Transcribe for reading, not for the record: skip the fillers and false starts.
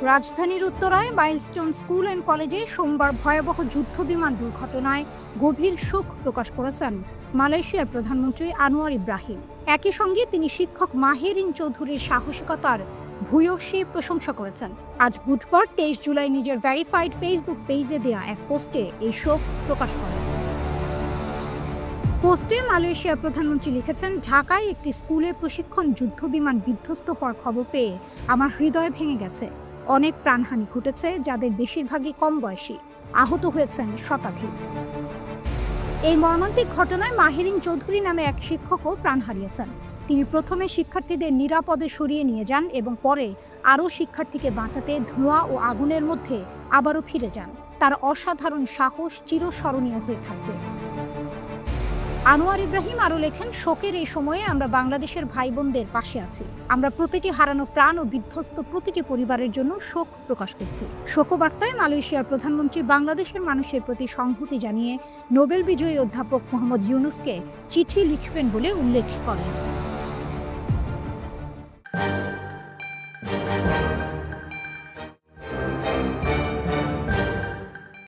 রাজধানীর উত্তরায় milestone school and কলেজে সোমবার ভয়াবহ যুদ্ধবিমান দুর্ঘটনায় গভীর শোক প্রকাশ করেছেন মালয়েশিয়ার প্রধানমন্ত্রী আনোয়ার ইব্রাহিম। একই সঙ্গে তিনি শিক্ষক মাহেরিন চৌধুরীর সাহসিকতার ভূয়সী প্রশংসা করেছেন। আজ বুধবার 23 জুলাই নিজের ভেরিফাইড ফেসবুক পেজে দেয়া এক পোস্টে এই শোক প্রকাশ করেন। পোস্টে মালয়েশিয়ার প্রধানমন্ত্রী লিখেছেন, ঢাকায় একটি স্কুলে প্রশিক্ষণ যুদ্ধবিমান বিধ্বস্ত হওয়ার খবর পেয়ে আমার হৃদয় ভেঙে গেছে। অনেক প্রাণহানি ঘটেছে, যাদের বেশিরভাগই কম বয়সী। আহত হয়েছেন শতাধিক। এই মর্মান্তিক ঘটনায় মাহেরিন চৌধুরী নামে এক শিক্ষকও প্রাণ হারিয়েছেন। তিনি প্রথমে শিক্ষার্থীদের নিরাপদে সরিয়ে নিয়ে যান এবং পরে আরও শিক্ষার্থীকে বাঁচাতে ধোঁয়া ও আগুনের মধ্যে আবারও ফিরে যান। তার অসাধারণ সাহস চিরস্মরণীয় হয়ে থাকবে। আনোয়ার ইব্রাহিম আরও লেখেন, শোকের এই সময়ে আমরা বাংলাদেশের ভাই বোনদের পাশে আছি। আমরা প্রতিটি হারানো প্রাণ ও বিধ্বস্ত প্রতিটি পরিবারের জন্য শোক প্রকাশ করছি। শোকবার্তায় মালয়েশিয়ার প্রধানমন্ত্রী বাংলাদেশের মানুষের প্রতি সংহতি জানিয়ে নোবেল বিজয়ী অধ্যাপক মোহাম্মদ ইউনুসকে চিঠি লিখবেন বলে উল্লেখ করেন।